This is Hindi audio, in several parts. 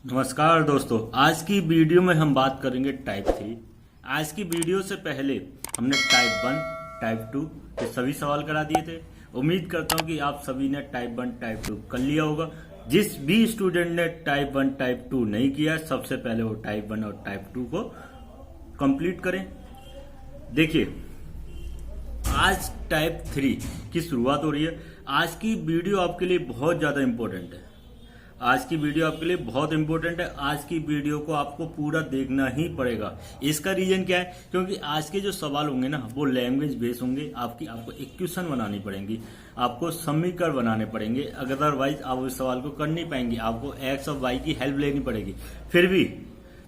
नमस्कार दोस्तों, आज की वीडियो में हम बात करेंगे टाइप 3। आज की वीडियो से पहले हमने टाइप 1, टाइप 2 के सभी सवाल करा दिए थे। उम्मीद करता हूं कि आप सभी ने टाइप 1, टाइप 2 कर लिया होगा। जिस भी स्टूडेंट ने टाइप 1, टाइप 2 नहीं किया, सबसे पहले वो टाइप 1 और टाइप 2 को कंप्लीट करें। देखिए, आज टाइप 3 की शुरुआत हो रही है। आज की वीडियो आपके लिए बहुत ज्यादा इंपॉर्टेंट है। आज की वीडियो आपके लिए बहुत इंपॉर्टेंट है। आज की वीडियो को आपको पूरा देखना ही पड़ेगा। इसका रीजन क्या है? क्योंकि आज के जो सवाल होंगे ना, वो लैंग्वेज बेस होंगे। आपको इक्वेशन बनानी पड़ेंगी, आपको समीकरण बनाने पड़ेंगे। अदरवाइज आप उस सवाल को कर नहीं पाएंगे। आपको एक्स और वाई की हेल्प लेनी पड़ेगी।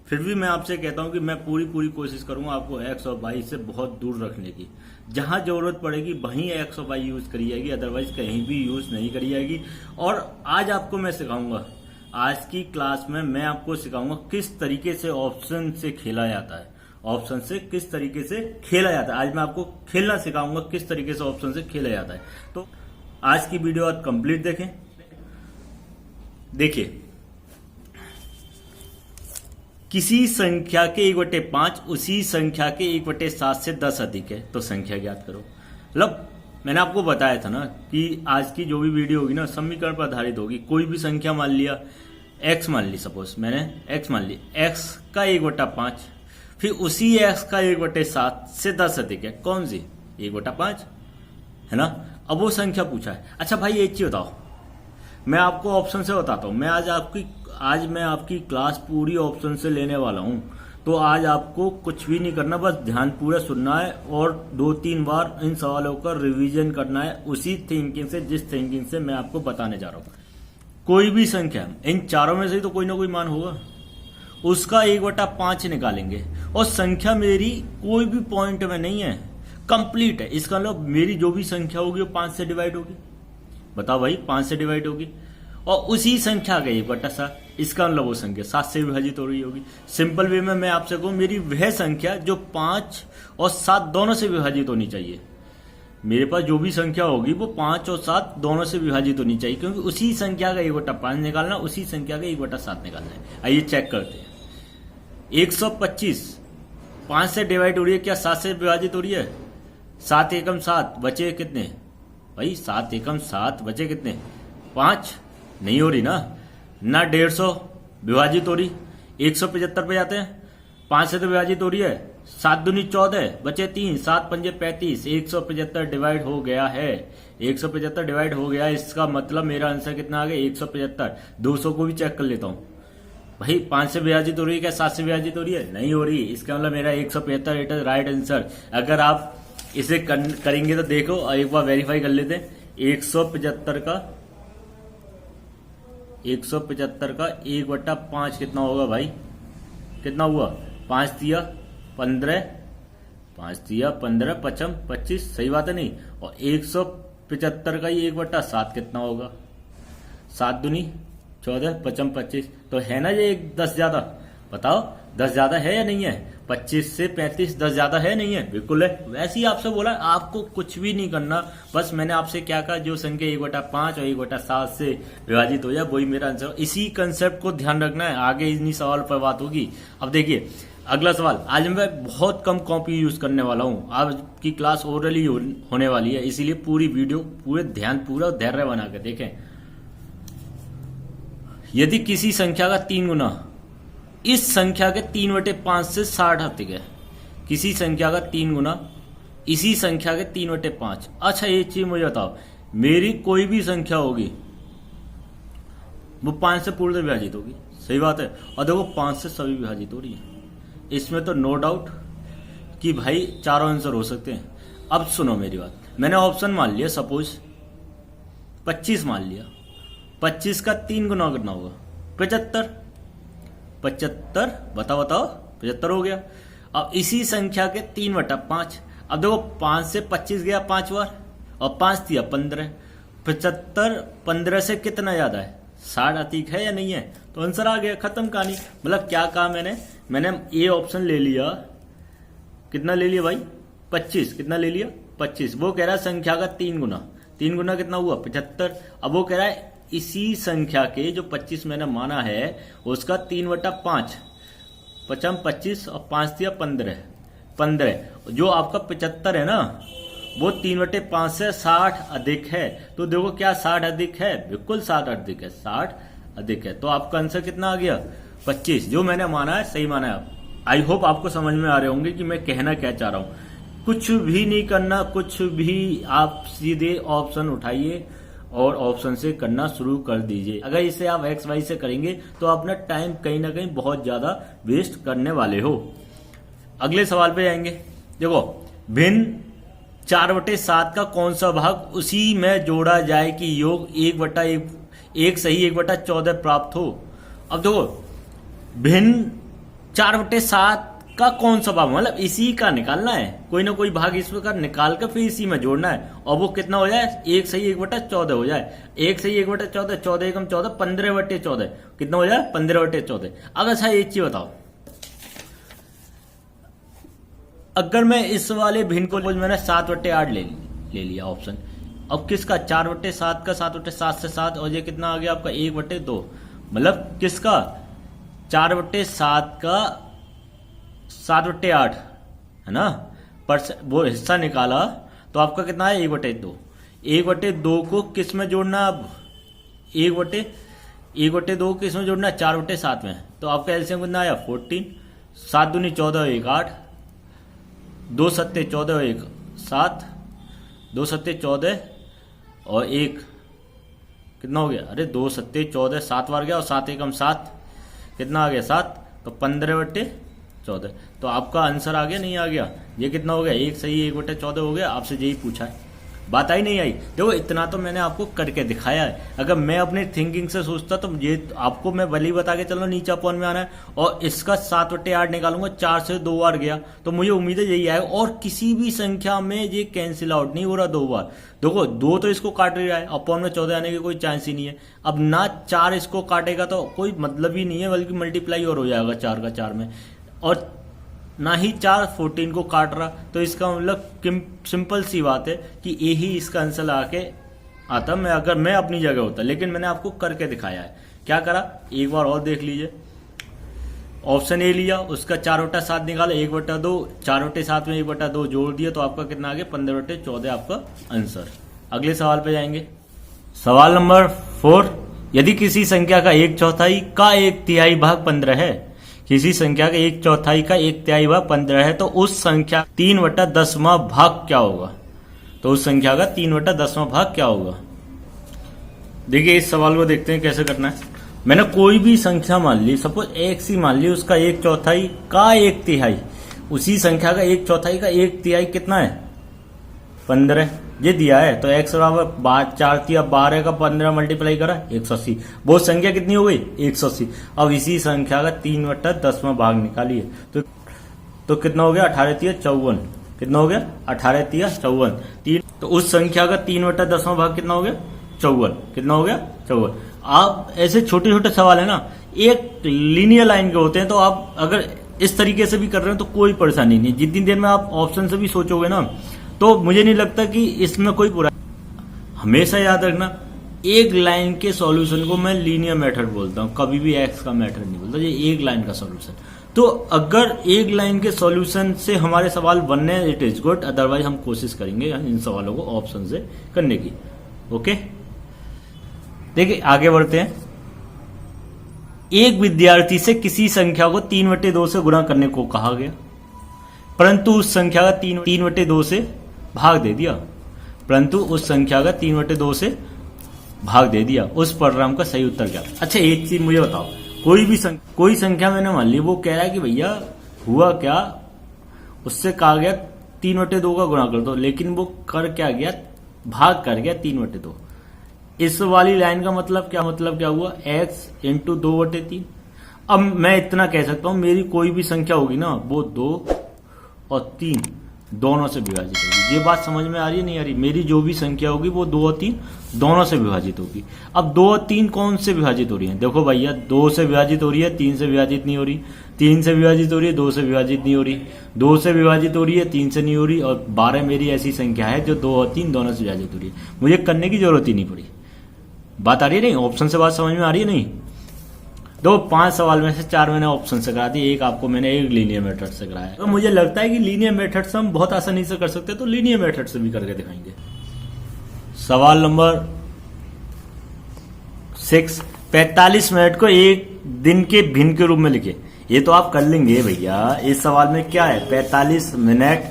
फिर भी मैं आपसे कहता हूं कि मैं पूरी कोशिश करूंगा आपको एक्स और वाई से बहुत दूर रखने की। जहां जरूरत पड़ेगी वहीं एक्स और वाई यूज करी जाएगी, अदरवाइज कहीं भी यूज नहीं करी जाएगी। और आज आपको मैं सिखाऊंगा, आज की क्लास में मैं आपको सिखाऊंगा किस तरीके से ऑप्शन से खेला जाता है। ऑप्शन से किस तरीके से खेला जाता है, आज मैं आपको खेलना सिखाऊंगा किस तरीके से ऑप्शन से खेला जाता है। तो आज की वीडियो आज कंप्लीट देखें। देखिए, किसी संख्या के 1/5 उसी संख्या के 1/7 से 10 अधिक है तो संख्या ज्ञात करो। मतलब मैंने आपको बताया था ना कि आज की जो भी वीडियो होगी ना, समीकरण पर आधारित होगी। कोई भी संख्या मान लिया, x मान ली, सपोज मैंने x मान ली, x का 1/5, फिर उसी x का 1/7 से 10 अधिक है। कौन सी? 1/5 है ना। अब वो संख्या पूछा है। अच्छा भाई, एक चीज बताओ, मैं आपको ऑप्शन से बताता हूं। मैं आज मैं आपकी क्लास पूरी ऑप्शन से लेने वाला हूं। तो आज आपको कुछ भी नहीं करना, बस ध्यान पूरा सुनना है और 2-3 बार इन सवालों का रिवीजन करना है, उसी थिंकिंग से, जिस थिंकिंग से मैं आपको बताने जा रहा हूं। कोई भी संख्या, इन चारों में से तो कोई ना कोई मान होगा, उसका 1/5 निकालेंगे। और संख्या मेरी कोई भी पॉइंट में नहीं है, कंप्लीट है। इसका मतलब मेरी जो भी संख्या होगी वो 5 से डिवाइड होगी। बताओ भाई, 5 से डिवाइड होगी। और उसी संख्या का 1/7, इसका मतलब वो संख्या 7 से विभाजित हो रही होगी। सिंपल वे में मैं आपसे कहूं, मेरी वह संख्या जो 5 और 7 दोनों से विभाजित होनी चाहिए। मेरे पास जो भी संख्या होगी वो 5 और 7 दोनों से विभाजित होनी चाहिए, क्योंकि उसी संख्या का 1/5 निकालना, उसी संख्या का 1/7 निकालना है। आइए चेक करते हैं। 125 5 से डिवाइड हो रही है क्या 7 से विभाजित हो रही है? 7 एकम 7, बचे कितने भाई? 7 एकम 7, बचे कितने? 5। नहीं हो रही ना 150 विभाजित हो रही। 175 पे जाते हैं, 5 से तो विभाजित हो रही है। 7 दूनी 14, बचे 3, 7 पंजे 35। 175 डिवाइड हो गया है, 175 डिवाइड हो गया। इसका मतलब मेरा आंसर कितना आ गया? 175। 200 को भी चेक कर लेता हूं भाई। 5 से विभाजित हो रही है क्या 7 से विभाजित हो रही है? नहीं हो रही। इसका मतलब मेरा 175 इट इज राइट आंसर। अगर आप इसे करेंगे तो देखो, एक बार वेरीफाई कर लेते हैं। 175 का 1/5 कितना होगा भाई? कितना हुआ? 5 दिया 15, 5 दिया 15, 5 25, सही बात है नहीं? और 175 का ही 1/7 कितना होगा? 7 दूनी 14, 5 25। तो है ना ये 10 ज्यादा? बताओ 10 ज्यादा है या नहीं है? 25 से 35 10 ज्यादा है नहीं है? बिल्कुल है। वैसे ही आपसे बोला, आपको कुछ भी नहीं करना। बस मैंने आपसे क्या कहा, जो संख्या 1/5 और 1/7 से विभाजित हो जाए वही मेरा आंसर। इसी कंसेप्ट को ध्यान रखना है, आगे इन्हीं सवाल पर बात होगी। अब देखिए अगला सवाल। आज मैं बहुत कम कॉपी यूज करने वाला हूं। आज की क्लास ओरली होने वाली है, इसीलिए पूरी वीडियो पूरे ध्यान, पूरा धैर्य बना के देखें। यदि किसी संख्या का 3 गुना इस संख्या के 3/5 से 60 अधिक है, किसी संख्या का 3 गुना इसी संख्या के 3/5। अच्छा एक चीज मुझे बताओ, मेरी कोई भी संख्या होगी वो 5 से पूर्ण विभाजित होगी, सही बात है। और देखो 5 से सभी विभाजित हो रही है, इसमें तो नो डाउट कि भाई चारों आंसर हो सकते हैं। अब सुनो मेरी बात, मैंने ऑप्शन मान लिया, सपोज 25 मान लिया। 25 का 3 गुना कितना होगा? 75। 75 बताओ 75 हो गया। अब इसी संख्या के 3/5। अब देखो 5 से 25 गया 5 बार, और 5 दिया 15। 75 15 से कितना ज्यादा है? 60 अधिक है या नहीं है? तो आंसर आ गया, खत्म कहानी। मतलब क्या कहा मैंने ए ऑप्शन ले लिया। कितना ले लिया भाई? 25। कितना ले लिया? 25। वो कह रहा है संख्या का 3 गुना। 3 गुना कितना हुआ? 75। अब वो कह रहा है इसी संख्या के जो 25 मैंने माना है उसका 3/5, 25 और 5 दिया 15, जो आपका 75 है ना वो 3/5 से 60 अधिक है। तो देखो क्या 60 अधिक है, बिल्कुल 60 अधिक है, 60 अधिक है। तो आपका आंसर कितना आ गया 25, जो मैंने माना है सही माना है। आई होप आपको समझ में आ रहे होंगे कि मैं कहना क्या चाह रहा हूं। कुछ भी नहीं करना, कुछ भी, आप सीधे ऑप्शन उठाइए और ऑप्शन से करना शुरू कर दीजिए। अगर इसे आप एक्स वाई से करेंगे तो अपना टाइम कहीं ना कहीं बहुत ज्यादा वेस्ट करने वाले हो। अगले सवाल पे जाएंगे। देखो, भिन्न 4/7 का कौन सा भाग उसी में जोड़ा जाए कि योग 1 सही 1/14 प्राप्त हो। अब देखो, भिन्न 4/7 का कौन सा भाग, मतलब इसी का निकालना है, कोई ना कोई भाग इसमें का निकाल कर फिर इसी में जोड़ना है, और वो कितना हो जाए 1 सही 1/14 हो जाए। 1 सही 1/14, 14 एकम 14, 15/14 कितना हो जाए 15/14। अब अच्छा एक चीज बताओ, अगर मैं इस वाले भिन्न को मैंने 7/8 ले लिया ऑप्शन, अब किसका 4/7 का 7/7 से 7, और ये कितना आ गया आपका 1/2, मतलब किसका 4/7 का 7/8 है ना, पर वो हिस्सा निकाला तो आपका कितना है 1/2। 1/2 को किस में जोड़ना, अब 1/2 किस में जोड़ना, 4/7 में। तो आपका एलसीएम कितना आया 14, 7 दूनी 14, 1 8, 2 सत्ते 14, 1 7, 2 सत्ते 14 और 1 कितना हो गया, अरे 2 सत्ते 14, 7 बार गया और 7 एकम 7 कितना आ गया 7, तो 15/14। तो आपका आंसर आ गया नहीं आ गया, ये कितना हो गया 1 सही 1/14 हो गया। आपसे यही पूछा है, बात आई नहीं आई। देखो इतना तो मैंने आपको करके दिखाया है। अगर मैं अपने थिंकिंग से सोचता तो ये आपको मैं भले ही बता के चलो नीचे पॉइंट में आना है, और इसका 7/8 निकालूंगा, 4 से 2 बार गया तो मुझे उम्मीद है यही आएगा। और किसी भी संख्या में ये कैंसिल आउट नहीं हो रहा 2 बार। देखो 2 तो इसको काट रहा है, अपॉन में 14 आने की कोई चांस ही नहीं है। अब ना 4 इसको काटेगा तो कोई मतलब ही नहीं है, बल्कि मल्टीप्लाई और हो जाएगा 4 का 4 में, और ना ही 4 14 को काट रहा। तो इसका मतलब सिंपल सी बात है कि यही इसका आंसर आके आता मैं, अगर मैं अपनी जगह होता। लेकिन मैंने आपको करके दिखाया है। क्या करा एक बार और देख लीजिए। ऑप्शन ए लिया, उसका 4/7 निकाला, 1/2, 4/7 में 1/2 जोड़ दिया, तो आपका कितना आ गया 15/14 आपका आंसर। अगले सवाल पे जाएंगे। सवाल नंबर 4, यदि किसी संख्या का 1/4 का 1/3 भाग 15 है, किसी संख्या का 1/4 का 1/3 भाग 15 है, तो उस संख्या 3/10वां भाग क्या होगा। तो उस संख्या का 3/10वां भाग क्या होगा। देखिए इस सवाल को देखते हैं कैसे करना है। मैंने कोई भी संख्या मान ली, सपोज x ही मान ली, उसका 1/4 का 1/3, उसी संख्या का 1/4 का 1/3 कितना है 15, ये दिया है। तो x बराबर 4 12 का 15 मल्टीप्लाई करा 180, वो संख्या कितनी हो गई 180। अब इसी संख्या का 3/10वां भाग निकालिए, तो कितना हो गया 18 3 54, कितना हो गया 18 3 54। तो उस संख्या का 3/10वां भाग कितना हो गया 54, कितना हो गया 54। आप ऐसे छोटे छोटे सवाल है ना, एक लीनियर लाइन के होते हैं, तो आप अगर इस तरीके से भी कर रहे हो तो कोई परेशानी नहीं। जितनी देर में आप ऑप्शन से भी सोचोगे ना, तो मुझे नहीं लगता कि इसमें कोई बुरा। हमेशा याद रखना, एक लाइन के सॉल्यूशन को मैं लीनियर मेथड बोलता हूं, कभी भी एक्स का मेथड नहीं बोलता। ये एक लाइन का सॉल्यूशन। तो अगर एक लाइन के सॉल्यूशन से हमारे सवाल बनने, इट इज गुड, अदरवाइज हम कोशिश करेंगे इन सवालों को ऑप्शन से करने की। ओके, देखिए आगे बढ़ते हैं। एक विद्यार्थी से किसी संख्या को 3/2 से गुणा करने को कहा गया, परंतु उस संख्या का 3/2 से भाग दे दिया, परंतु उस संख्या का 3/2 से भाग दे दिया। उस प्रोग्राम का सही उत्तर क्या। अच्छा एक चीज मुझे बताओ, कोई संख्या मैंने मान ली, वो कह रहा है कि भैया हुआ क्या, उससे कहा गया 3/2 का गुणा कर दो, लेकिन वो कर क्या गया, भाग कर गया 3/2। इस वाली लाइन का मतलब क्या हुआ, x इंटू 2/3। अब मैं इतना कह सकता हूं, मेरी कोई भी संख्या होगी ना, वो 2 और 3 दोनों से विभाजित होगी। ये बात समझ में आ रही है नहीं आ रही। मेरी जो भी संख्या होगी वो 2 और 3 दोनों से विभाजित होगी। अब 2 और 3 कौन से विभाजित हो रही है, देखो भैया 2 से विभाजित हो रही है, 3 से विभाजित नहीं हो रही, 3 से विभाजित हो रही है, 2 से विभाजित नहीं हो रही, 2 से विभाजित हो रही है, 3 से नहीं हो रही, और 12 मेरी ऐसी संख्या है जो 2 और 3 दोनों से विभाजित हो रही है। मुझे करने की जरूरत ही नहीं पड़ी, बात आ रही है नहीं? ऑप्शन से बात समझ में आ रही है नहीं? दो 5 सवाल में से 4 मैंने ऑप्शन से करा दिए, एक आपको मैंने एक लीनियर मेथड से कराया। तो मुझे लगता है कि लीनियर मेथड से हम बहुत आसानी से कर सकते हैं, तो लीनियर मेथड से भी करके दिखाएंगे। सवाल नंबर 6, 45 मिनट को एक दिन के भिन्न के रूप में लिखे। ये तो आप कर लेंगे भैया। इस सवाल में क्या है? 45 मिनट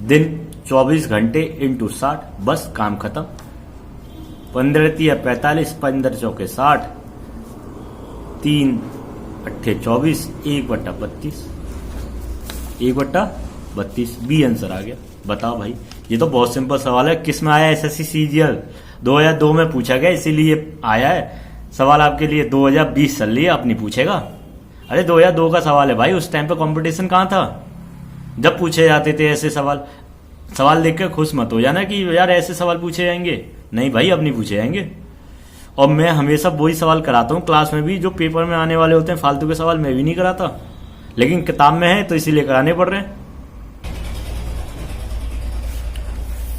दिन 24 घंटे इंटू 60, बस काम खत्म। 15 तिया 45, 15 चौके 60, 3 अट्ठे 24, 1/32, 1/32 बी आंसर आ गया। बताओ भाई, ये तो बहुत सिंपल सवाल है। किस में आया? एसएससी सीजीएल 2002 में पूछा गया, इसीलिए आया है सवाल आपके लिए। 2020 चल रही है, आप नहीं पूछेगा? अरे 2002 का सवाल है भाई। उस टाइम पे कंपटीशन कहाँ था जब पूछे जाते थे ऐसे सवाल? सवाल देखकर खुश मत हो जाना कि यार ऐसे सवाल पूछे जाएंगे। नहीं भाई, अब नहीं पूछे जाएंगे। और मैं हमेशा वही सवाल कराता हूँ क्लास में भी, जो पेपर में आने वाले होते हैं। फालतू के सवाल मैं भी नहीं कराता, लेकिन किताब में है तो इसीलिए कराने पड़ रहे हैं।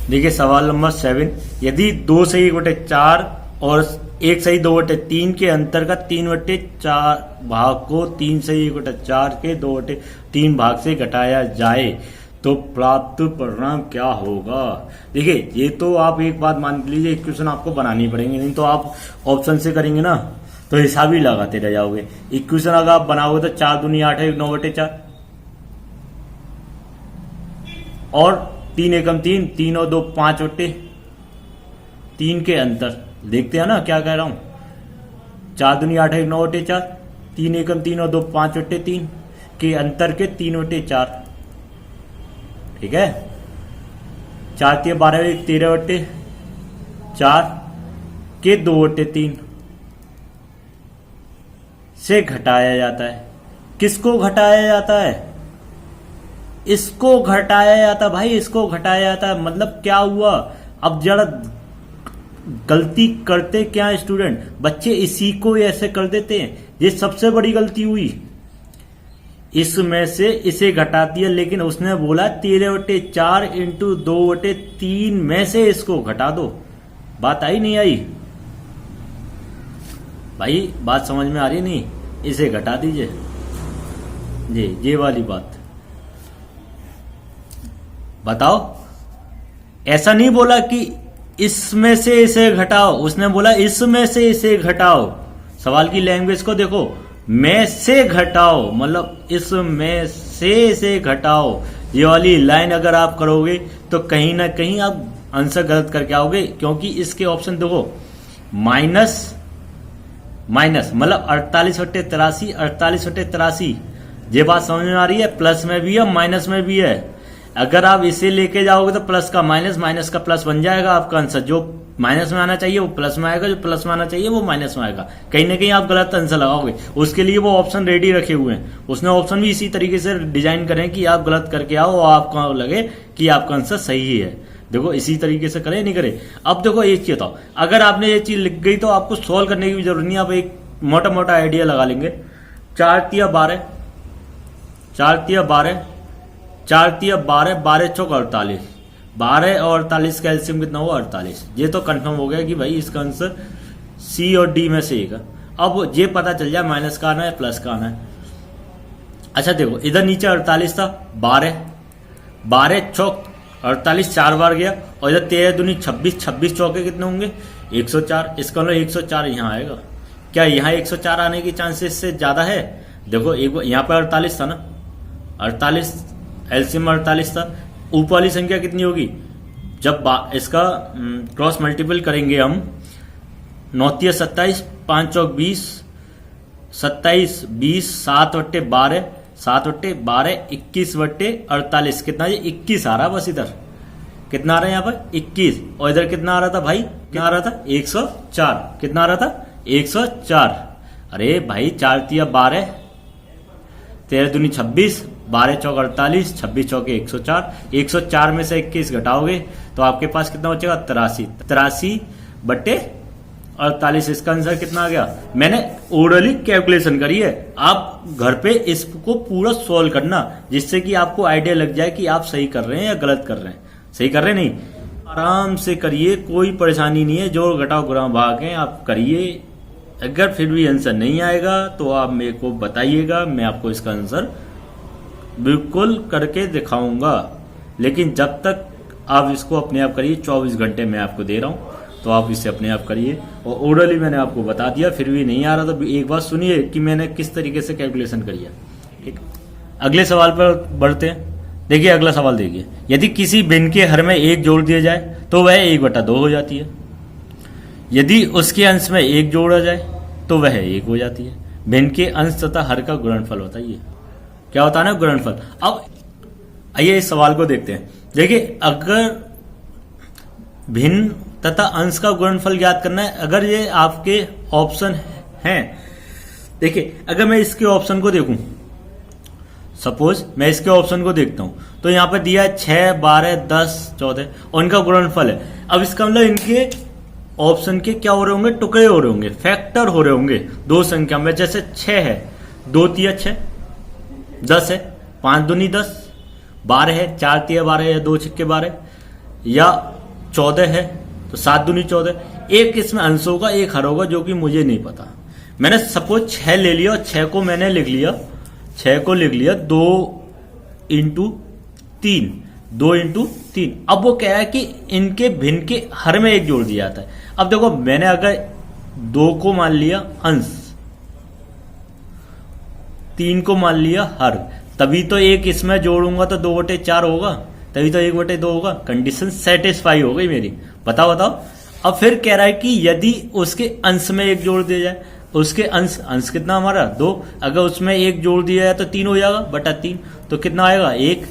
देखिए सवाल नंबर 7, यदि 2 सही 1/4 और 1 सही 2/3 के अंतर का 3/4 भाग को 3 सही 1/4 के 2/3 भाग से घटाया जाए तो प्राप्त परिणाम क्या होगा? देखिए ये तो आप एक बात मान लीजिए, इक्वेशन आपको बनानी पड़ेंगे, नहीं तो आप ऑप्शन से करेंगे ना तो हिसाब ही लगाते रह जाओगे। इक्वेशन अगर आप बनाओगे तो 4 दूनी 8 है 9/4 और 3 एकम 3, 3 और 2 5/3 के अंतर देखते हैं ना क्या कह रहा हूं। 4 दूनी 8 है 9/4, 3 एकम 3 और 2 5/3 के अंतर के 3/4। ठीक है, 4 तिया 12 13/4 के 2/3 से घटाया जाता है। किसको घटाया जाता है? इसको घटाया जाता भाई, इसको घटाया जाता है। मतलब क्या हुआ? अब जरा गलती करते क्या है स्टूडेंट, बच्चे इसी को ऐसे कर देते हैं। ये सबसे बड़ी गलती हुई। इसमें से इसे घटा दिया, लेकिन उसने बोला 13/4 इंटू 2/3 में से इसको घटा दो। बात आई नहीं आई भाई? बात समझ में आ रही नहीं? इसे घटा दीजिए जी, ये वाली बात। बताओ, ऐसा नहीं बोला कि इसमें से इसे घटाओ, उसने बोला इसमें से इसे घटाओ। सवाल की लैंग्वेज को देखो, में से घटाओ मतलब इसमें से इसे घटाओ। ये वाली लाइन अगर आप करोगे तो कहीं ना कहीं आप आंसर गलत करके आओगे, क्योंकि इसके ऑप्शन देखो, माइनस माइनस मतलब 48/83, 48/83। ये बात समझ में आ रही है? प्लस में भी है माइनस में भी है। अगर आप इसे लेके जाओगे तो प्लस का माइनस, माइनस का प्लस बन जाएगा आपका आंसर। जो माइनस में आना चाहिए वो प्लस में आएगा, जो प्लस में आना चाहिए वो माइनस में आएगा। कहीं ना कहीं आप गलत आंसर लगाओगे। उसके लिए वो ऑप्शन रेडी रखे हुए हैं। उसने ऑप्शन भी इसी तरीके से डिजाइन करें कि आप गलत करके आओ और आपको लगे कि आपका आंसर सही है। देखो इसी तरीके से करे नहीं करे। अब देखो एक चीज बताओ, अगर आपने ये चीज लिख गई तो आपको सॉल्व करने की भी जरूरत नहीं। आप एक मोटा मोटा आइडिया लगा लेंगे। 4 तिया 12, 4 तिया 12, 4 तिया 12, 12 चौक 48, 12 और 48 का एलसीएम कितना हुआ? 48। ये तो कंफर्म हो गया कि भाई इसका आंसर सी और डी में से एक है। अब ये पता चल जाए माइनस का आना है प्लस का आना है। अच्छा देखो, इधर नीचे 48 था, 12, 12 चौक 48 4 बार गया, और इधर 13 दूनी 26, 26 चौके कितने होंगे? 104। इसका मतलब 104 यहाँ आएगा। क्या यहाँ 104 आने की चांसेस से ज्यादा है? देखो एक यहाँ पर 48 था ना, 48 एलसीएम 48 था। ऊपर वाली संख्या कितनी होगी? जब इसका क्रॉस मल्टीपल करेंगे हम, 9 तिया 27, 5 चौक 20, 27 20, 7/12, 7/12, 21/48। कितना? ये 21 आ रहा बस। इधर कितना आ रहा है? यहाँ पर 21। और इधर कितना आ रहा था भाई? क्या आ रहा था? 104। कितना आ रहा था? 104। अरे भाई 4 तिया 12, 13 दूनी 26, 12 चौक 48, 26 चौके 104। 104 में से 21 घटाओगे तो आपके पास कितना बचेगा? 83। 83/48। इसका आंसर कितना आ गया? मैंने ओरली कैलकुलेशन करी है। आप घर पे इसको पूरा सॉल्व करना, जिससे कि आपको आइडिया लग जाए कि आप सही कर रहे हैं या गलत कर रहे हैं। सही कर रहे नहीं? आराम से करिए, कोई परेशानी नहीं है, जोड़ घटाओ गुणा भाग है, आप करिए। अगर फिर भी आंसर नहीं आएगा तो आप मेरे को बताइएगा, मैं आपको इसका आंसर बिल्कुल करके दिखाऊंगा। लेकिन जब तक आप इसको अपने आप करिए, 24 घंटे मैं आपको दे रहा हूं, तो आप इसे अपने आप करिए। और ओरली मैंने आपको बता दिया, फिर भी नहीं आ रहा तो एक बार सुनिए कि मैंने किस तरीके से कैलकुलेशन करी है। ठीक, अगले सवाल पर बढ़ते हैं। देखिए अगला सवाल देखिए, यदि किसी भिन्न के हर में 1 जोड़ दिया जाए तो वह 1/2 हो जाती है। यदि उसके अंश में 1 जोड़ा जाए तो वह 1 हो जाती है। भिन्न के अंश तथा हर का गुणनफल होता है। ये क्या होता है ना, गुणनफल। अब आइए इस सवाल को देखते हैं। देखिए अगर भिन्न तथा अंश का गुणनफल ज्ञात करना है, अगर ये आपके ऑप्शन हैं, देखिए अगर मैं इसके ऑप्शन को देखूं, सपोज मैं इसके ऑप्शन को देखता हूं, तो यहां पर दिया है 6, 12, 10, 14 और इनका गुणनफल है। अब इसका मतलब इनके ऑप्शन के क्या हो रहे होंगे, टुकड़े हो रहे होंगे, फैक्टर हो रहे होंगे दो संख्या में। जैसे 6 है, 2 तिया 6, 10 है, 5 दूनी 10, 12 है, 4 तिया 12 या 2 छिक्के 12, या 14 है तो 7 दूनी 14। एक इसमें अंश होगा, एक हर होगा, जो कि मुझे नहीं पता। मैंने सपोज 6 ले लिया और 6 को मैंने लिख लिया, 6 को लिख लिया 2 इंटू 3, 2 इंटू 3। अब वो कह रहा है कि इनके भिन्न के हर में 1 जोड़ दिया जाता है। अब देखो मैंने अगर 2 को मान लिया अंश, 3 को मान लिया हर, तभी तो एक इसमें जोड़ूंगा तो 2/4 होगा, तभी तो 1/2 होगा। कंडीशन सेटिस्फाई हो गई मेरी। बताओ। अब फिर कह रहा है कि यदि उसके अंश में 1 जोड़ दिया जाए, उसके अंश कितना हमारा 2, अगर उसमें 1 जोड़ दिया जाए तो 3 हो जाएगा, बटा 3, तो कितना आएगा 1।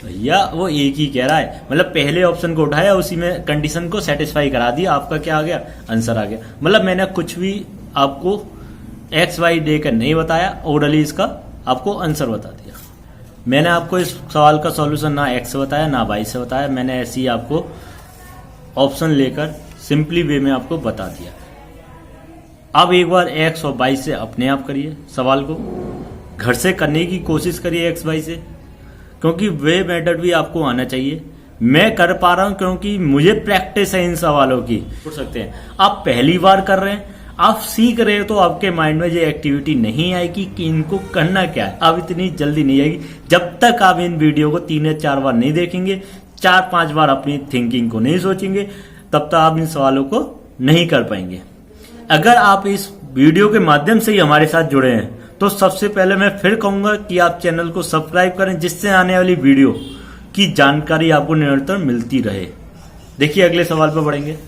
भैया वो 1 ही कह रहा है, मतलब पहले ऑप्शन को उठाया, उसी में कंडीशन को सेटिस्फाई करा दिया, आपका क्या आ गया, आंसर आ गया। मतलब मैंने कुछ भी आपको एक्स वाई देकर नहीं बताया, ओरली इसका आपको आंसर बता दिया। मैंने आपको इस सवाल का सॉल्यूशन ना एक्स से बताया ना वाई से बताया, मैंने ऐसे ही आपको ऑप्शन लेकर सिंपली वे में आपको बता दिया। अब एक बार एक्स और वाई से अपने आप करिए सवाल को, घर से करने की कोशिश करिए एक्स वाई से, क्योंकि वे मेथड भी आपको आना चाहिए। मैं कर पा रहा हूं क्योंकि मुझे प्रैक्टिस है इन सवालों की। पूछ सकते हैं आप पहली बार कर रहे हैं, आप सीख रहे हो, तो आपके माइंड में ये एक्टिविटी नहीं आएगी कि इनको करना क्या है। अब इतनी जल्दी नहीं आएगी जब तक आप इन वीडियो को 3 या 4 बार नहीं देखेंगे, 4-5 बार अपनी थिंकिंग को नहीं सोचेंगे, तब तक आप इन सवालों को नहीं कर पाएंगे। अगर आप इस वीडियो के माध्यम से ही हमारे साथ जुड़े हैं, तो सबसे पहले मैं फिर कहूंगा कि आप चैनल को सब्सक्राइब करें, जिससे आने वाली वीडियो की जानकारी आपको निरंतर मिलती रहे। देखिए अगले सवाल पर बढ़ेंगे।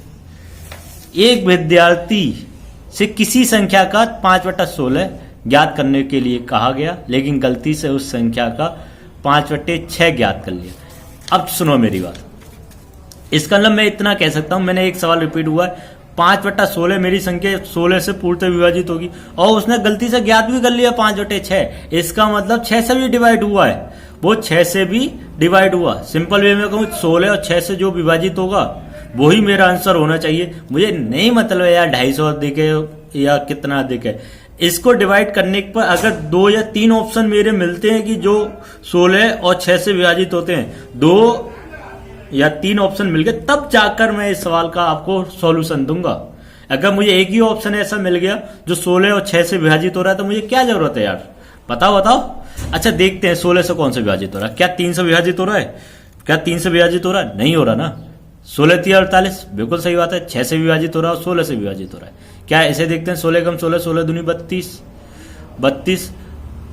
एक विद्यार्थी से किसी संख्या का 5/16 ज्ञात करने के लिए कहा गया, लेकिन गलती से उस संख्या का 5/6 ज्ञात कर लिया। अब सुनो मेरी बात, इसका मतलब मैं इतना कह सकता हूं, मैंने एक सवाल रिपीट हुआ है, 5/16 मेरी संख्या 16 से पूर्णतः विभाजित होगी, और उसने गलती से ज्ञात भी कर लिया 5/6। इसका मतलब 6 से भी डिवाइड हुआ है, वो 6 से भी डिवाइड हुआ। सिंपल वे में कहूं, 16 और 6 से जो विभाजित होगा वही मेरा आंसर होना चाहिए। मुझे नहीं मतलब यार 250 दिखे या कितना दिखे, इसको डिवाइड करने पर अगर 2 या 3 ऑप्शन मेरे मिलते हैं कि जो 16 और 6 से विभाजित होते हैं, 2 या 3 ऑप्शन मिल गए, तब जाकर मैं इस सवाल का आपको सॉल्यूशन दूंगा। अगर मुझे एक ही ऑप्शन ऐसा मिल गया जो 16 और 6 से विभाजित हो रहा है, तो मुझे क्या जरूरत है यार, बताओ। अच्छा देखते हैं 16 से कौन से विभाजित हो रहा है। क्या 3 से विभाजित हो रहा है? क्या 3 से विभाजित हो रहा है? नहीं हो रहा ना। 16 3 48, बिल्कुल सही बात है। 6 से विभाजित हो रहा है और 16 से विभाजित हो रहा है। क्या ऐसे देखते हैं 16 कम 16, 16 दूनी 32, 32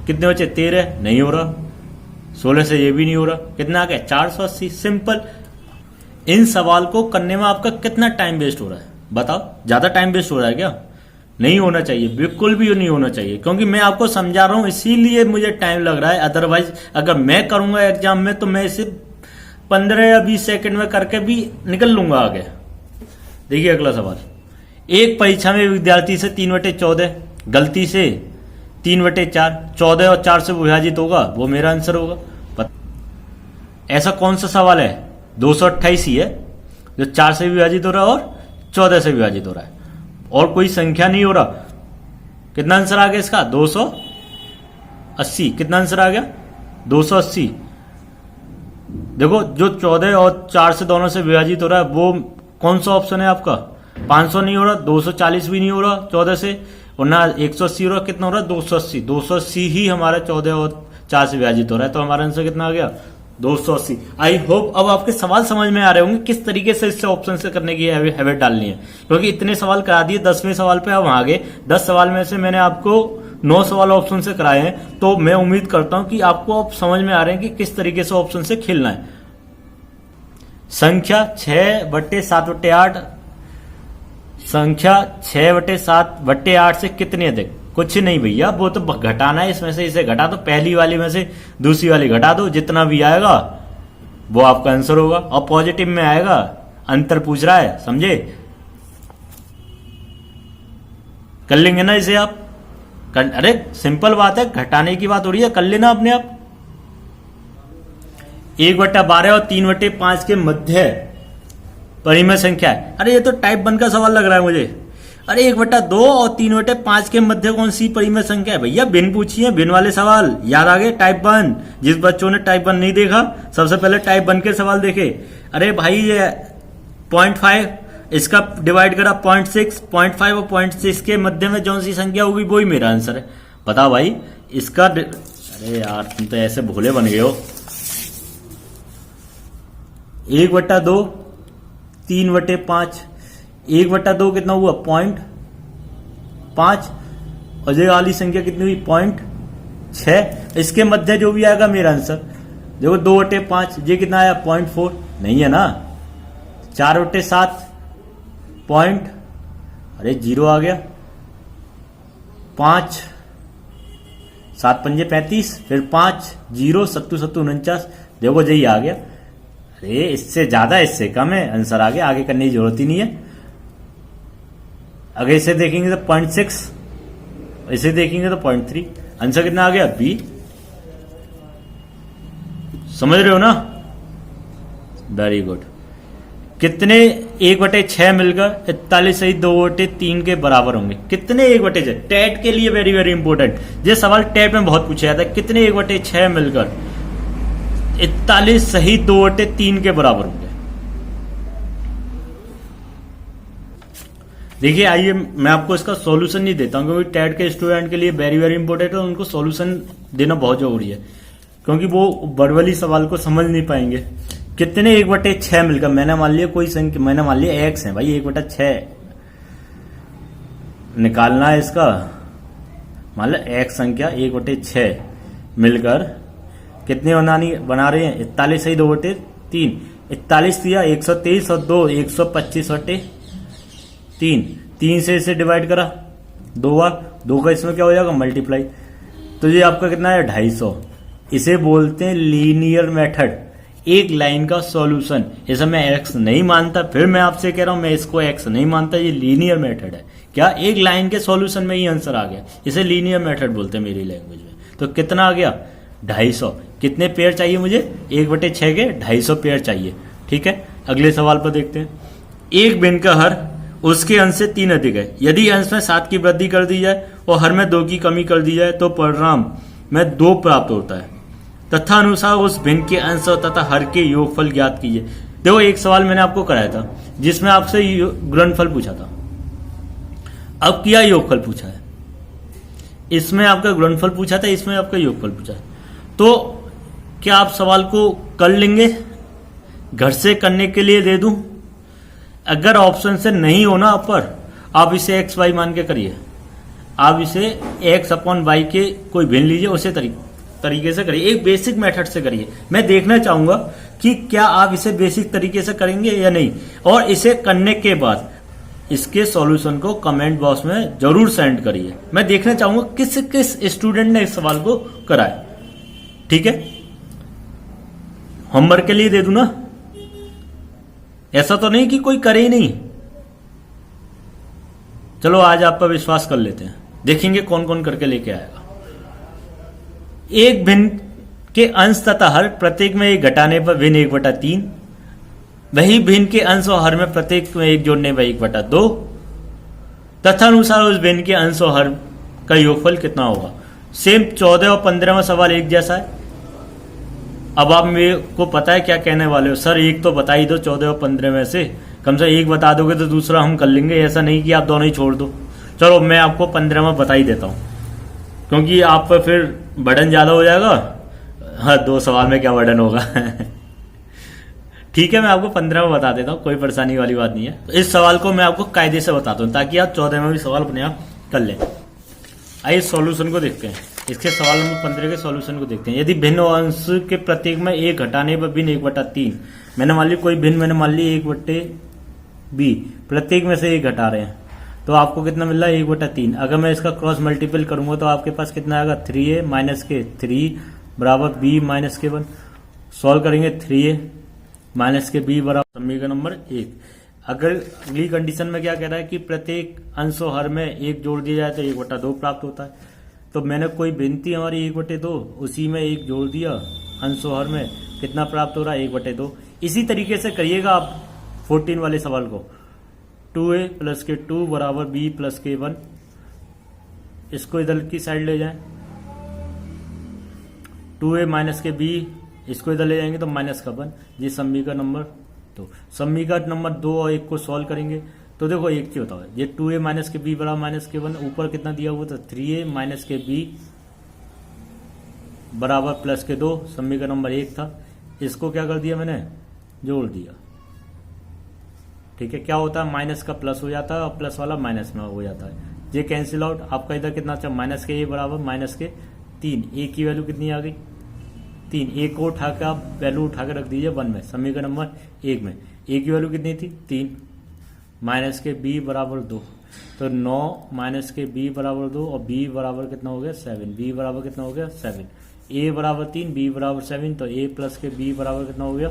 कितने बचे 13, नहीं हो रहा। 16 से ये भी नहीं हो रहा, कितना आ गया 480। सिंपल। इन सवाल को करने में आपका कितना टाइम वेस्ट हो रहा है बताओ? ज्यादा टाइम वेस्ट हो रहा है क्या? नहीं होना चाहिए, बिल्कुल भी नहीं होना चाहिए, क्योंकि मैं आपको समझा रहा हूं इसीलिए मुझे टाइम लग रहा है। अदरवाइज अगर मैं करूंगा एग्जाम में तो मैं इसे 15 या 20 सेकंड में करके भी निकल लूंगा आगे। देखिए अगला सवाल। एक परीक्षा में विद्यार्थी से 3/14 गलती से 3/4, 14 और 4 से विभाजित होगा, वो मेरा आंसर होगा। ऐसा कौन सा सवाल है? 228 ही है जो 4 से विभाजित हो रहा है और 14 से विभाजित हो रहा है, और कोई संख्या नहीं हो रहा। कितना आंसर आ गया इसका? 280। कितना आंसर आ गया? 280। देखो जो 14 और 4 से दोनों से विभाजित हो रहा है वो कौन सा ऑप्शन है आपका? 500 नहीं हो रहा, 240 भी नहीं हो रहा 14 से, और ना 180 हो रहा, कितना हो रहा है? 280। 280 ही हमारा 14 और 4 से विभाजित हो रहा है, तो हमारा आंसर कितना आ गया? 280। आई होप अब आपके सवाल समझ में आ रहे होंगे किस तरीके से इससे ऑप्शन से करने की हैबिट डालनी है, क्योंकि इतने सवाल करा दिए। 10वें सवाल पे अब आगे 10 सवाल में से मैंने आपको 9 सवाल ऑप्शन से कराए हैं, तो मैं उम्मीद करता हूं कि आपको अब समझ में आ रहे हैं कि किस तरीके से ऑप्शन से खेलना है। संख्या 6/7/8, संख्या 6/7/8 से कितनी अधिक? कुछ नहीं भैया, वो तो घटाना है, इसमें से इसे घटा दो, पहली वाली में से दूसरी वाली घटा दो, जितना भी आएगा वो आपका आंसर होगा। और पॉजिटिव में आएगा, अंतर पूछ रहा है, समझे? कर लेंगे ना इसे आप? अरे सिंपल बात है, घटाने की बात हो रही है, कर लेना अपने आप। 1/12 और 3/5 के मध्य परिमेय संख्या है। अरे ये तो टाइप 1 का सवाल लग रहा है मुझे। अरे 1/2 और 3/5 के मध्य कौन सी परिमेय संख्या है? भैया भिन्न पूछिए, भिन्न वाले सवाल याद आ गए, टाइप 1। जिस बच्चों ने टाइप 1 नहीं देखा, सबसे पहले टाइप 1 के सवाल देखे। अरे भाई ये 0.5 इसका डिवाइड करा 0.6, 0.5 और 0.6 के मध्य में जो सी संख्या होगी वही मेरा आंसर है। बता भाई इसका अरे यार तुम तो ऐसे भोले बन गए हो। 1/2, 3/5, 1/2 कितना हुआ? 0.5, और ये वाली संख्या कितनी हुई? 0.6। इसके मध्य जो भी आएगा मेरा आंसर। देखो 2/5, ये कितना आया? 0.4 नहीं है ना। 4/7 पॉइंट, अरे 0 आ गया। 5, 7 पंजे 35, फिर 5, 0, 7 7 49, देखो यही आ गया। अरे इससे ज्यादा इससे कम है, आंसर आ गया, आगे करने की जरूरत ही नहीं है। अगर इसे देखेंगे तो 0.6, इसे देखेंगे तो 0.3, आंसर कितना आ गया? बी। समझ रहे हो ना? Very good. कितने 1/6 मिलकर 41 सही 2/3 के बराबर होंगे? कितने 1/6? टेट के लिए वेरी वेरी इंपॉर्टेंट, ये सवाल टेट में बहुत पूछा जाता है। कितने 1/6 मिलकर 41 सही 2/3 के बराबर होंगे? देखिए आइए मैं आपको इसका सॉल्यूशन नहीं देता हूं, क्योंकि टेट के स्टूडेंट के लिए वेरी वेरी इंपॉर्टेंट है, उनको सॉल्यूशन देना बहुत जरूरी है, क्योंकि वो वर्बली सवाल को समझ नहीं पाएंगे। कितने 1/6 मिलकर, मैंने मान लिया कोई संख्या, मैंने मान लिया x है भाई, 1/6 निकालना है इसका। मान लो x संख्या 1/6 मिलकर कितने बना रहे हैं? 41 सही 2/3। 41 दिया 123 और 2 125/3। 3 से इसे डिवाइड करा 2 बार, 2 का इसमें क्या हो जाएगा? मल्टीप्लाई। तो ये आपका कितना है? 250। इसे बोलते हैं लीनियर मेथड, एक लाइन का सॉल्यूशन। इसे मैं एक्स नहीं मानता, फिर मैं आपसे कह रहा हूं मैं इसको एक्स नहीं मानता, ये लीनियर मेथड है। क्या? एक लाइन के सॉल्यूशन में ही आंसर आ गया, इसे लीनियर मेथड बोलते हैं मेरी लैंग्वेज में। तो कितना आ गया? 250। कितने पेयर चाहिए मुझे? 1/6 के 250 पेयर चाहिए। ठीक है, अगले सवाल पर देखते हैं। एक भिन्न का हर उसके अंश से 3 अधिक है। यदि अंश में 7 की वृद्धि कर दी जाए और हर में 2 की कमी कर दी जाए तो परिणाम में 2 प्राप्त होता है। तथा अनुसार उस भिन्न के अंश तथा हर के योगफल ज्ञात कीजिए। देखो एक सवाल मैंने आपको कराया था जिसमें आपसे गुणनफल पूछा था, अब किया योगफल पूछा है। इसमें आपका गुणनफल पूछा था, इसमें आपका योगफल पूछा है। तो क्या आप सवाल को कर लेंगे? घर से करने के लिए दे दूं? अगर ऑप्शन से नहीं होना अपर, आप इसे एक्स वाई मान के करिए। आप इसे x/y के कोई भिन्न लीजिए, उसे तरीके से करिए, एक बेसिक मेथड से करिए। मैं देखना चाहूंगा कि क्या आप इसे बेसिक तरीके से करेंगे या नहीं, और इसे करने के बाद इसके सॉल्यूशन को कमेंट बॉक्स में जरूर सेंड करिए। मैं देखना चाहूंगा किस किस स्टूडेंट ने इस सवाल को कराया। ठीक है, होमवर्क के लिए दे दूं ना? ऐसा तो नहीं कि कोई करे ही नहीं। चलो आज आप पर विश्वास कर लेते हैं, देखेंगे कौन कौन करके लेके आएगा। एक भिन्न के अंश तथा हर प्रत्येक में एक घटाने पर भिन्न 1/3, वही भिन्न के अंश और हर में प्रत्येक में एक जोड़ने पर 1/2, तथा अनुसार उस भिन्न के अंश और हर का योगफल कितना होगा। सेम 14 और 15वां सवाल एक जैसा है। अब आप मेरे को पता है क्या कहने वाले हो, सर एक तो बता ही दो 14 और 15 में से, कम से एक बता दोगे तो दूसरा हम कर लेंगे, ऐसा नहीं कि आप दोनों ही छोड़ दो। चलो मैं आपको 15 में बता ही देता हूँ, क्योंकि आप पर फिर बर्डन ज्यादा हो जाएगा। हाँ 2 सवाल में क्या बर्डन होगा ठीक है, मैं आपको 15 में बता देता हूँ, कोई परेशानी वाली बात नहीं है। तो इस सवाल को मैं आपको कायदे से बताता हूँ ताकि आप 14 में भी सवाल अपने आप कर लें। आइए सॉल्यूशन को देखते हैं, इसके सवाल नंबर 15 के सॉल्यूशन को देखते हैं। यदि भिन्न अंश के प्रत्येक में 1 घटाने पर भिन्न 1/3, मैंने मान ली कोई भिन्न, मैंने मान ली 1/b, प्रत्येक में से 1 घटा रहे हैं, तो आपको कितना मिल रहा है 1/3। अगर मैं इसका क्रॉस मल्टीपल करूंगा तो आपके पास कितना आएगा 3a माइनस के 3 बराबर b माइनस के 1। सॉल्व करेंगे 3a माइनस के b बराबर समीकरण नंबर 1। अगर अगली कंडीशन में क्या कह रहा है कि प्रत्येक अंशों हर में 1 जोड़ दिया जाए तो 1/2 प्राप्त होता है। तो मैंने कोई भिन्न थी हमारी 1/2, उसी में 1 जोड़ दिया, अंशों हर में कितना प्राप्त हो रहा है 1/2। इसी तरीके से करिएगा आप 14 वाले सवाल को, 2a प्लस के 2 बराबर b प्लस के 1। इसको इधर की साइड ले जाएं, 2a माइनस के b, इसको इधर ले जाएंगे तो माइनस का 1। ये समीकरण नंबर 2। समीकरण नंबर 2 और 1 को सॉल्व करेंगे तो देखो एक चीज होता है, ये 2a माइनस के b बराबर माइनस के 1, ऊपर कितना दिया हुआ था 3a माइनस के b बराबर प्लस के 2, समीकरण नंबर 1 था। इसको क्या कर दिया मैंने, जोड़ दिया। ठीक है, क्या होता है माइनस का प्लस हो जाता है और प्लस वाला माइनस में हो जाता है, ये कैंसिल आउट। आपका इधर कितना अच्छा माइनस के a बराबर माइनस के 3, a की वैल्यू कितनी आ गई 3, a को उठा के आप वैल्यू उठा के रख दीजिए 1 में, समीकरण नंबर 1 में a की वैल्यू कितनी थी 3, माइनस के b बराबर 2, तो 9 माइनस के b बराबर 2 और b बराबर कितना हो गया 7, b बराबर कितना हो गया 7, a बराबर 3 b बराबर 7, तो a प्लस के b बराबर कितना हो गया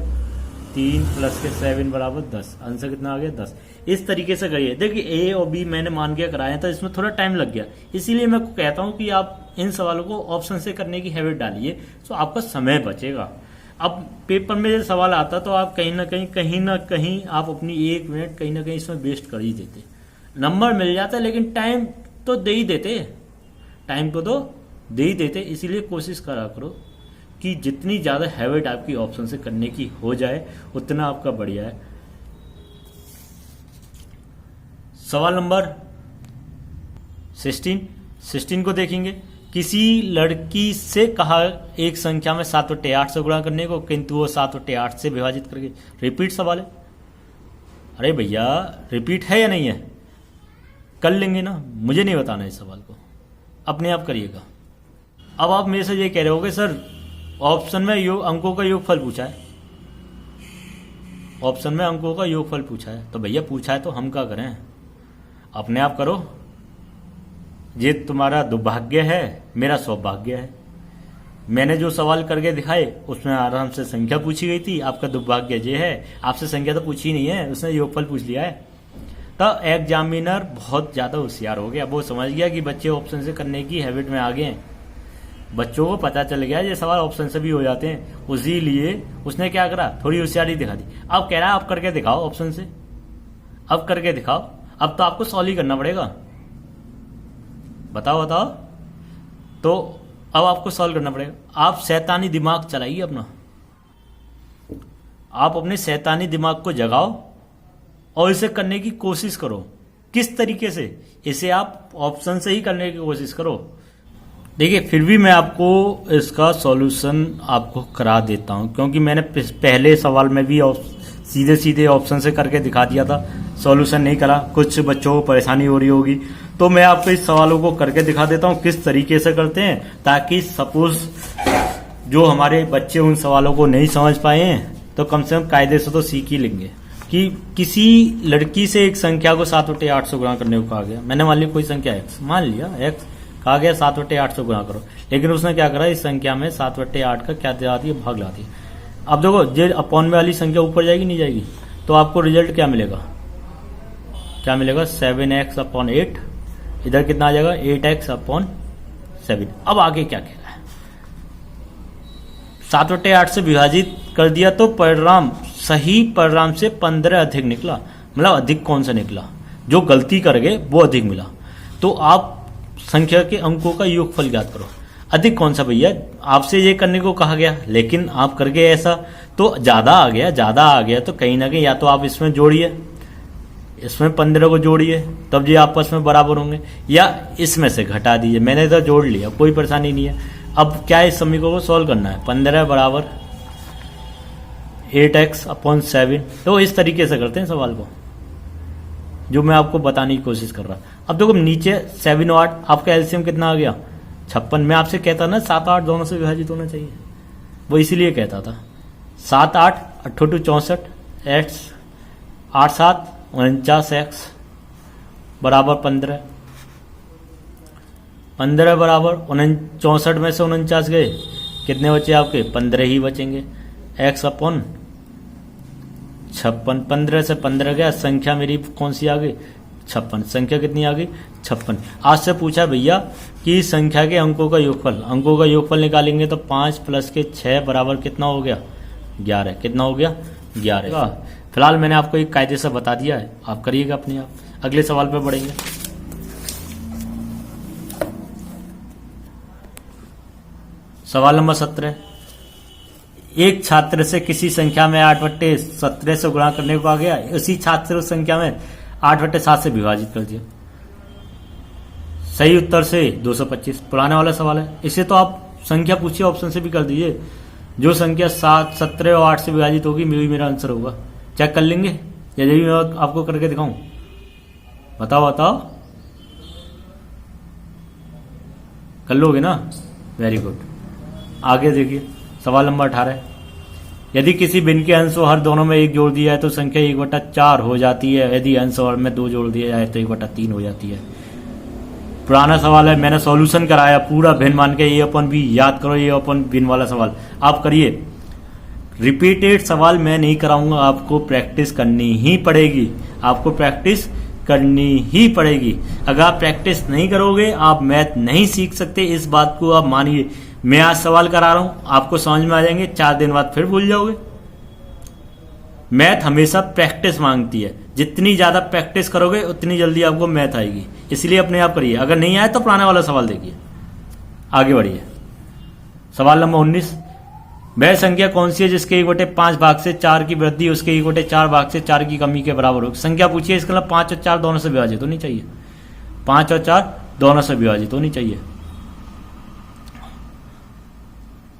3 प्लस के 7 बराबर 10, आंसर कितना आ गया 10। इस तरीके से करिए। देखिए a और b मैंने मान के कराया था, इसमें थोड़ा टाइम लग गया, इसीलिए मैं कहता हूं कि आप इन सवालों को ऑप्शन से करने की हैबिट डालिए तो आपका समय बचेगा। अब पेपर में जब सवाल आता तो आप कहीं ना कहीं आप अपनी 1 मिनट कहीं ना कहीं इसमें वेस्ट कर ही देते। नंबर मिल जाता लेकिन टाइम तो दे ही देते, टाइम को तो दे ही देते। इसीलिए कोशिश करा करो कि जितनी ज्यादा हैबिट आपकी ऑप्शन से करने की हो जाए उतना आपका बढ़िया है। सवाल नंबर 16 को देखेंगे। किसी लड़की से कहा एक संख्या में 7/8 से गुणा करने को, किंतु वो 7/8 से विभाजित करके। रिपीट सवाल है। अरे भैया रिपीट है या नहीं है, कर लेंगे ना, मुझे नहीं बताना इस सवाल को, अपने आप करिएगा। अब आप मेरे से ये कह रहे होगे सर ऑप्शन में अंकों का योगफल पूछा है, ऑप्शन में अंकों का योगफल पूछा है, तो भैया पूछा है तो हम क्या करें, अपने आप करो। ये तुम्हारा दुर्भाग्य है, मेरा सौभाग्य है। मैंने जो सवाल करके दिखाए उसमें आराम से संख्या पूछी गई थी, आपका दुर्भाग्य ये है आपसे संख्या तो पूछी नहीं है, उसने योगफल पूछ लिया है। तो एग्जामिनर बहुत ज्यादा होशियार हो गया, वो समझ गया कि बच्चे ऑप्शन से करने की हैबिट में आ गए हैं, बच्चों को पता चल गया ये सवाल ऑप्शन से भी हो जाते हैं, उसी लिए उसने क्या करा, थोड़ी होशियारी दिखा दी। अब कह रहा है आप करके दिखाओ ऑप्शन से, अब करके दिखाओ। अब तो आपको सॉल्व ही करना पड़ेगा, बताओ। तो अब आपको सॉल्व करना पड़ेगा। आप शैतानी दिमाग चलाइए अपना, आप अपने शैतानी दिमाग को जगाओ और इसे करने की कोशिश करो। किस तरीके से, इसे आप ऑप्शन से ही करने की कोशिश करो। देखिए फिर भी मैं आपको इसका सॉल्यूशन आपको करा देता हूं, क्योंकि मैंने पहले सवाल में भी सीधे सीधे ऑप्शन से करके दिखा दिया था, सॉल्यूशन नहीं करा, कुछ बच्चों को परेशानी हो रही होगी, तो मैं आपको इस सवालों को करके दिखा देता हूं किस तरीके से करते हैं, ताकि सपोज जो हमारे बच्चे उन सवालों को नहीं समझ पाए हैं तो कम से कम कायदे से तो सीख ही लेंगे। कि किसी लड़की से एक संख्या को 7/8 से गुणा करने को कहा गया, मैंने मान लिया कोई संख्या x, मान लिया x, कहा गया 7/8 से गुणा करो, लेकिन उसने क्या करा, इस संख्या में 7/8 का क्या दिलाती है, भाग लाती है। अब देखो जे अपॉन में वाली संख्या ऊपर जाएगी नहीं जाएगी, तो आपको रिजल्ट क्या मिलेगा, क्या मिलेगा 7x/8, इधर कितना आ जाएगा 8x/7। अब आगे क्या कह रहा है, 7/8 से विभाजित कर दिया तो परिणाम, सही परिणाम से 15 अधिक निकला, मतलब अधिक कौन सा निकला, जो गलती कर गए वो अधिक मिला। तो आप संख्या के अंकों का योगफल ज्ञात करो। अधिक कौन सा भैया, आपसे ये करने को कहा गया लेकिन आप कर गए ऐसा, तो ज्यादा आ गया तो कहीं ना कहीं या तो आप इसमें जोड़िए, इसमें 15 को जोड़िए तब ये आपस में बराबर होंगे, या इसमें से घटा दीजिए। मैंने इधर जोड़ लिया, कोई परेशानी नहीं है। अब क्या है, इस समीकरण को सॉल्व करना है। 15 बराबर 8x/7, तो इस तरीके से करते हैं सवाल को, जो मैं आपको बताने की कोशिश कर रहा। अब देखो नीचे 7 और 8, आपका एलसीएम कितना आ गया 56। मैं आपसे कहता ना 7 8 दोनों से विभाजित होना चाहिए, वो इसीलिए कहता था। 7 8 8 64 x 8 7 49x बराबर 15। 15 बराबर 64 में से 49 गए, कितने बचे आपके 15 ही बचेंगे। x/56, 15 से 15 गया, संख्या मेरी कौन सी आ गई 56। संख्या कितनी आ गई 56। आज से पूछा भैया कि संख्या के अंकों का योगफल निकालेंगे तो 5 प्लस के 6 बराबर कितना हो गया 11। कितना हो गया 11। फिलहाल मैंने आपको एक कायदे से बता दिया है, आप करिएगा अपने आप। अगले सवाल पे बढ़ेंगे। सवाल नंबर 17, एक छात्र से किसी संख्या में 8/17 से गुणा करने को आ गया, उसी छात्र उस संख्या में 8/7 से विभाजित कर दिया। सही उत्तर से 225। पुराने वाला सवाल है, इसे तो आप संख्या पूछिए, ऑप्शन से भी कर दीजिए। जो संख्या 7 17 और 8 से विभाजित होगी मेरा आंसर होगा। चेक कर लेंगे या जब भी मैं आपको करके दिखाऊं, बताओ कर लोगे ना, वेरी गुड। आगे देखिए सवाल नंबर 18, यदि किसी भिन्न के अंश और हर दोनों में 1 जोड़ दिया है तो संख्या 1/4 हो जाती है। यदि अंश और में 2 जोड़ दिया जाए तो 1/3 हो जाती है। पुराना सवाल है, मैंने सॉल्यूशन कराया पूरा भिन्न मान के। A/B याद करो, A/B भिन्न वाला सवाल आप करिए। रिपीटेड सवाल मैं नहीं कराऊंगा, आपको प्रैक्टिस करनी ही पड़ेगी, अगर आप प्रैक्टिस नहीं करोगे आप मैथ नहीं सीख सकते, इस बात को आप मानिए। मैं आज सवाल करा रहा हूं, आपको समझ में आ जाएंगे, 4 दिन बाद फिर भूल जाओगे। मैथ हमेशा प्रैक्टिस मांगती है, जितनी ज्यादा प्रैक्टिस करोगे उतनी जल्दी आपको मैथ आएगी, इसलिए अपने आप करिए। अगर नहीं आए तो पुराने वाला सवाल देखिए। आगे बढ़िए। सवाल नंबर 19, वह संख्या कौन सी है जिसके 1/5 भाग से 4 की वृद्धि उसके 1/4 भाग से 4 की कमी के बराबर हो। संख्या पूछिए, इसका मतलब 5 और 4 दोनों से विभाजित होनी चाहिए। 5 और 4 दोनों से विभाजित होनी चाहिए।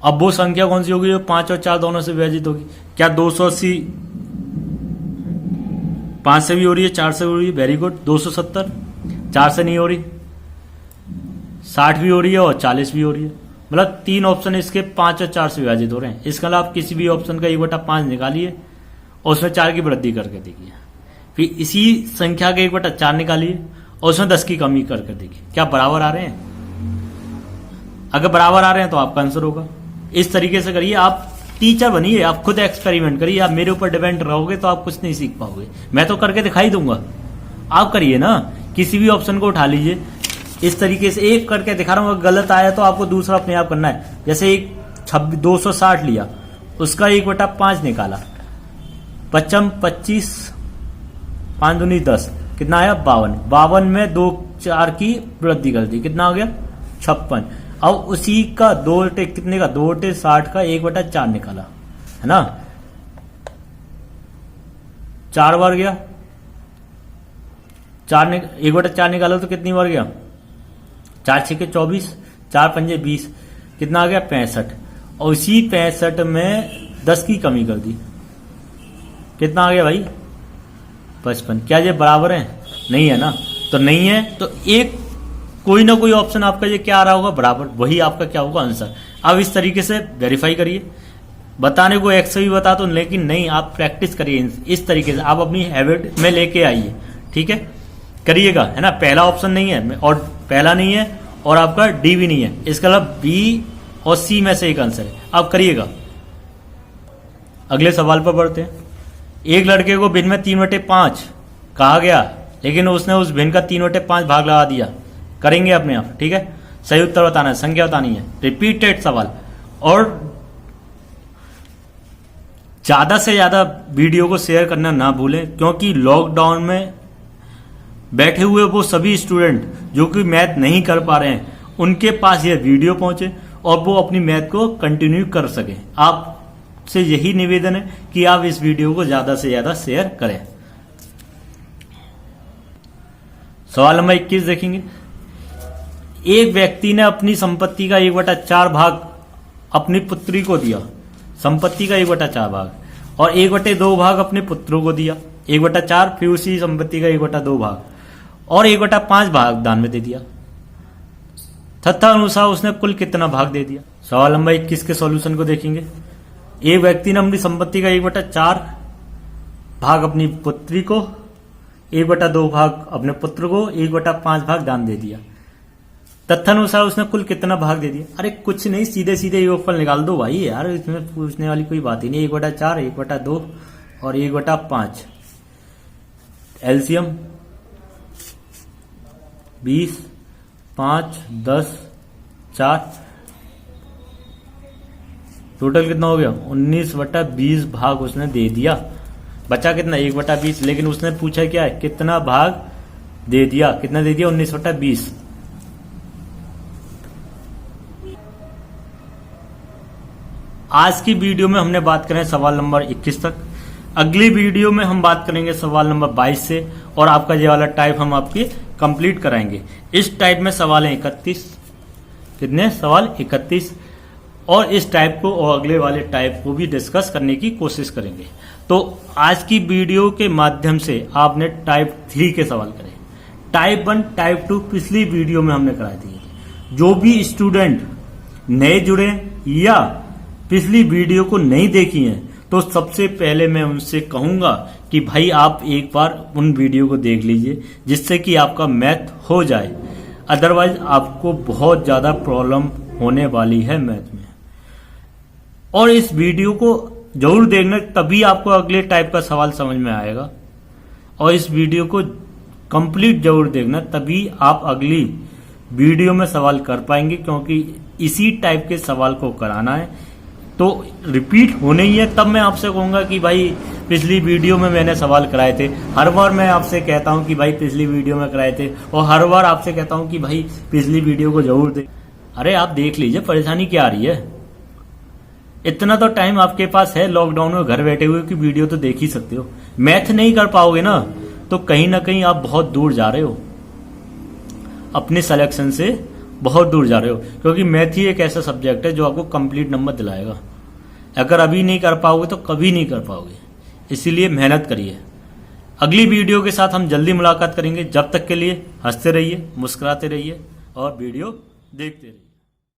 अब वो संख्या कौन सी होगी जो 5 और 4 दोनों से विभाजित होगी? क्या 280 5 से भी हो रही है, 4 से भी हो रही है? Very good. 270 4 से नहीं हो रही, 60 भी हो रही है और 40 भी हो रही है। मतलब 3 ऑप्शन इसके 5 और 4 से विभाजित हो रहे हैं। इसके अलावा आप किसी भी ऑप्शन का 1/5 निकालिए और उसमें 4 की वृद्धि करके देखिए। फिर इसी संख्या के 1/4 निकालिए और उसमें 10 की कमी करके देखिए, क्या बराबर आ रहे हैं? अगर बराबर आ रहे हैं तो आपका आंसर होगा। इस तरीके से करिए, आप टीचर बनिए, आप खुद एक्सपेरिमेंट करिए। आप मेरे ऊपर डिपेंड रहोगे तो आप कुछ नहीं सीख पाओगे, मैं तो करके दिखाई दूंगा, आप करिए ना। किसी भी ऑप्शन को उठा लीजिए, इस तरीके से एक करके दिखा रहा हूं। अगर गलत आया तो आपको दूसरा अपने आप करना है। जैसे एक 260 लिया, उसका 1/5 निकाला, 55 25 5 दूनी 10, कितना आया 52। 52 में 2 4 की वृद्धि कर दी, कितना हो गया 56। अब उसी का 2 कितने का 2 60 का 1/4 निकाला, है ना, 4 बार गया। 1/4 निकालो तो कितनी बार गया? 4 6 24, 4 5 20, कितना आ गया 65। और उसी 65 में 10 की कमी कर दी, कितना आ गया भाई 55। क्या ये बराबर है? नहीं है ना, तो नहीं है तो एक कोई ना कोई ऑप्शन आपका ये क्या आ रहा होगा बराबर, वही आपका क्या होगा आंसर। अब इस तरीके से वेरीफाई करिए। बताने को एक्स भी बता दो, लेकिन नहीं, आप प्रैक्टिस करिए इस तरीके से, आप अपनी हैबिट में लेके आइए, ठीक है, करिएगा, है ना। पहला ऑप्शन नहीं है और पहला नहीं है और आपका डी भी नहीं है, इसका मतलब बी और सी में से एक आंसर है, आप करिएगा। अगले सवाल पर बढ़ते हैं। एक लड़के को भिन्न में 3/5 कहा गया, लेकिन उसने उस भिन्न का 3/5 भाग लगा दिया। करेंगे अपने आप, ठीक है। सही उत्तर बताना है, संख्या बतानी है, रिपीटेड सवाल। और ज्यादा से ज्यादा वीडियो को शेयर करना ना भूलें, क्योंकि लॉकडाउन में बैठे हुए वो सभी स्टूडेंट जो कि मैथ नहीं कर पा रहे हैं, उनके पास यह वीडियो पहुंचे और वो अपनी मैथ को कंटिन्यू कर सके। आपसे यही निवेदन है कि आप इस वीडियो को ज्यादा से ज्यादा शेयर करें। सवाल नंबर 21 देखेंगे। एक व्यक्ति ने अपनी संपत्ति का 1/4 भाग अपनी पुत्री को दिया। संपत्ति का 1/4 भाग और 1/2 भाग अपने पुत्रों को दिया। 1/4 फिर उसी संपत्ति का 1/2 भाग और 1/5 भाग दान में दे दिया। तथा अनुसार उसने कुल कितना भाग दे दिया। सवाल नंबर 21 के सॉल्यूशन को देखेंगे। एक व्यक्ति ने अपनी संपत्ति का 1/4 भाग अपनी पुत्री को, 1/2 भाग अपने पुत्र को, 1/5 भाग दान दे दिया। तथ्यानुसार उसने कुल कितना भाग दे दिया। अरे कुछ नहीं, सीधे सीधे योगफल निकाल दो भाई यार, इसमें पूछने वाली कोई बात ही नहीं। 1/4, 1/2 और 1/5। एलसीएम 20, 5, 10, 4, टोटल कितना हो गया 19/20 भाग उसने दे दिया। बचा कितना 1/20, लेकिन उसने पूछा क्या है कितना भाग दे दिया। कितना दे दिया 19/20। आज की वीडियो में हमने बात करें सवाल नंबर 21 तक। अगली वीडियो में हम बात करेंगे सवाल नंबर 22 से और आपका ये वाला टाइप हम आपके कंप्लीट कराएंगे। इस टाइप में सवाल है 31, कितने सवाल 31, और इस टाइप को और अगले वाले टाइप को भी डिस्कस करने की कोशिश करेंगे। तो आज की वीडियो के माध्यम से आपने टाइप 3 के सवाल करे। टाइप 1, टाइप 2 पिछली वीडियो में हमने कराए थे। जो भी स्टूडेंट नए जुड़े या पिछली वीडियो को नहीं देखी है तो सबसे पहले मैं उनसे कहूंगा कि भाई आप एक बार उन वीडियो को देख लीजिए, जिससे कि आपका मैथ हो जाए। अदरवाइज आपको बहुत ज्यादा प्रॉब्लम होने वाली है मैथ में। और इस वीडियो को जरूर देखना, तभी आपको अगले टाइप का सवाल समझ में आएगा। और इस वीडियो को कंप्लीट जरूर देखना, तभी आप अगली वीडियो में सवाल कर पाएंगे, क्योंकि इसी टाइप के सवाल को कराना है। तो रिपीट होने ही है। तब मैं आपसे कहूंगा कि भाई पिछली वीडियो में मैंने सवाल कराए थे। हर बार मैं आपसे कहता हूं कि भाई पिछली वीडियो में कराए थे, और हर बार आपसे कहता हूं कि भाई पिछली वीडियो को जरूर देख। अरे आप देख लीजिए, परेशानी क्या आ रही है। इतना तो टाइम आपके पास है लॉकडाउन में घर बैठे हुए कि वीडियो तो देख ही सकते हो। मैथ नहीं कर पाओगे ना तो कहीं ना कहीं आप बहुत दूर जा रहे हो, अपने सिलेक्शन से बहुत दूर जा रहे हो। क्योंकि मैथ ही एक ऐसा सब्जेक्ट है जो आपको कंप्लीट नंबर दिलाएगा। अगर अभी नहीं कर पाओगे तो कभी नहीं कर पाओगे। इसीलिए मेहनत करिए। अगली वीडियो के साथ हम जल्दी मुलाकात करेंगे। जब तक के लिए हंसते रहिए, मुस्कुराते रहिए और वीडियो देखते रहिए।